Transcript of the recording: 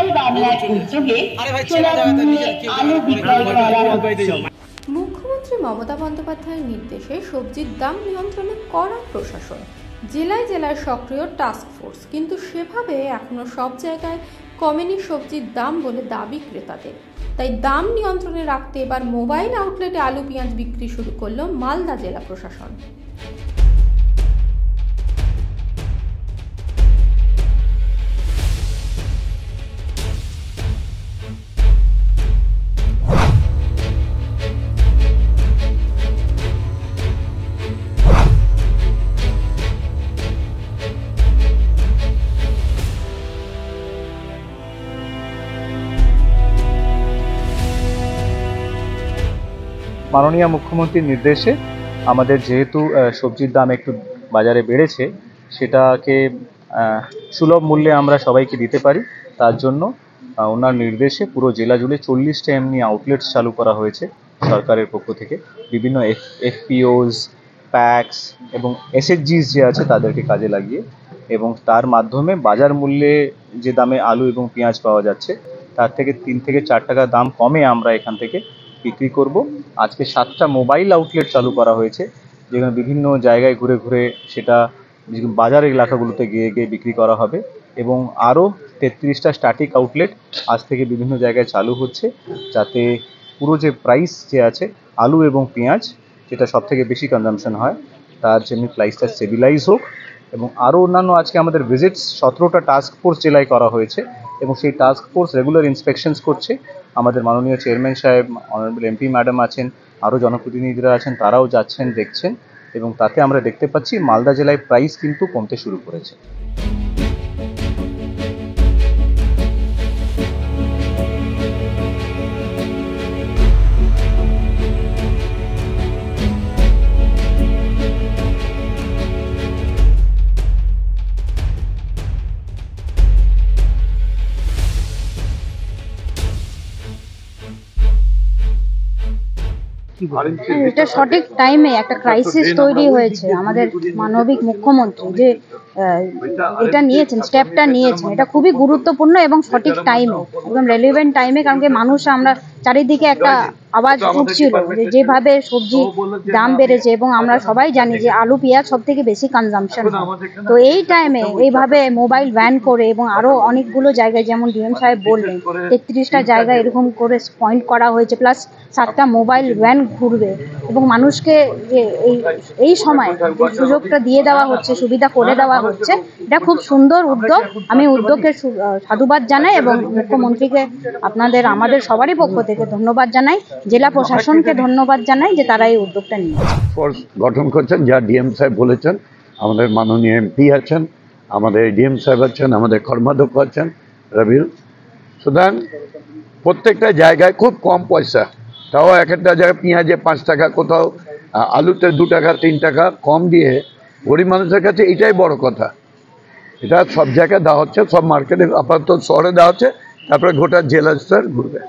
শীতল বাংলার উদ্যোগে সোনারপুরে আলু বিক্রয় করা হচ্ছে। মুখ্যমন্ত্রী মমতা বন্দ্যোপাধ্যায়ের নির্দেশে সবজির দাম নিয়ন্ত্রণে কড়া প্রশাসন, জেলায় জেলায় সক্রিয় টাস্ক ফোর্স, কিন্তু সেভাবে এখনো সব জায়গায় কমেনি সবজির দাম বলে দাবি ক্রেতাদের। তাই দাম নিয়ন্ত্রণে রাখতে এবার মোবাইল আউটলেটে আলু পেঁয়াজ বিক্রি শুরু করল মালদা জেলা প্রশাসন। মাননীয় মুখ্যমন্ত্রীর নির্দেশে আমাদের যেহেতু সবজির দাম একটু বাজারে বেড়েছে, সেটাকে সুলভ মূল্যে আমরা সবাইকে দিতে পারি, তার জন্য ওনার নির্দেশে পুরো জেলা জুড়ে 40টা এমনি আউটলেটস চালু করা হয়েছে সরকারের পক্ষ থেকে। বিভিন্ন এফপিওস, প্যাক্স এবং এসএইচজিস যে আছে তাদেরকে কাজে লাগিয়ে, এবং তার মাধ্যমে বাজার মূল্যে যে দামে আলু এবং পেঁয়াজ পাওয়া যাচ্ছে তার থেকে 3 থেকে 4 টাকা দাম কমে আমরা এখান থেকে বিক্রি করব। আজকে 7টা মোবাইল আউটলেট চালু করা হয়েছে, যেখানে বিভিন্ন জায়গায় ঘুরে ঘুরে সেটা বাজার এলাকাগুলোতে গিয়ে গিয়ে বিক্রি করা হবে, এবং আরও 33টা স্ট্যাটিক আউটলেট আজ থেকে বিভিন্ন জায়গায় চালু হচ্ছে, যাতে পুরো যে প্রাইস যে আছে আলু এবং পেঁয়াজ, যেটা সব থেকে বেশি কনজামশন হয়, তার জন্য প্রাইসটা স্টেবিলাইজ হোক। এবং আরও অন্যান্য আজকে আমাদের ভিজিটস 17টা টাস্ক ফোর্স জেলায় করা হয়েছে, এবং সেই টাস্ক ফোর্স রেগুলার ইন্সপেকশনস করছে। আমাদের মাননীয় চেয়ারম্যান সাহেব, অনারেবল এমপি ম্যাডাম আছেন, আরও জনপ্রতিনিধিরা আছেন, তারাও যাচ্ছেন, দেখছেন, এবং তাতে আমরা দেখতে পাচ্ছি মালদা জেলায় প্রাইস কিন্তু কমতে শুরু করেছে। এটা সঠিক টাইমে একটা ক্রাইসিস তৈরি হয়েছে। আমাদের মানবিক মুখ্যমন্ত্রী যে এটা নিয়েছেন, স্টেপটা নিয়েছেন, এটা খুবই গুরুত্বপূর্ণ এবং সঠিক টাইমে, একদম রেলিভেন্ট টাইমে। কারণ কি মানুষ, আমরা চারিদিকে একটা আওয়াজ উঠছিল যে যেভাবে সবজি দাম বেড়েছে, এবং আমরা সবাই জানি যে আলু পেঁয়াজ সব থেকে বেশি কনজামশন হয়। তো এই টাইমে এইভাবে মোবাইল ভ্যান করে, এবং আরও অনেকগুলো জায়গায়, যেমন ডিএম সাহেব বললেন 33টা জায়গায় এরকম করে পয়েন্ট করা হয়েছে, প্লাস 7টা মোবাইল ভ্যান ঘুরবে, এবং মানুষকে যে এই সময় যে সুযোগটা দিয়ে দেওয়া হচ্ছে, সুবিধা করে দেওয়া হচ্ছে, এটা খুব সুন্দর উদ্যোগ। আমি উদ্যোগের সাধুবাদ জানাই, এবং মুখ্যমন্ত্রীকে আপনাদের আমাদের সবারই পক্ষ থেকে ধন্যবাদ জানাই, জেলা প্রশাসনকে ধন্যবাদ জানাই যে তারা এই উদ্যোগটা নিয়েছে। ফোর্স গঠন করছেন, যা ডিএম সাহেব বলেছেন। আমাদের মাননীয় এমপি আছেন, আমাদের ডিএম সাহেব আছেন, আমাদের কর্মাধ্যক্ষ আছেন রবিল। সুতরাং প্রত্যেকটা জায়গায় খুব কম পয়সা, তাও এক একটা জায়গায় পেঁয়াজে 5 টাকা, কোথাও আলুতে 2 টাকা 3 টাকা কম দিয়ে গরিব মানুষের কাছে এটাই বড় কথা। এটা সব জায়গায় দেওয়া হচ্ছে, সব মার্কেটে, আপাতত শহরে দেওয়া হচ্ছে, তারপরে গোটা জেলা স্তর ঘুরবে।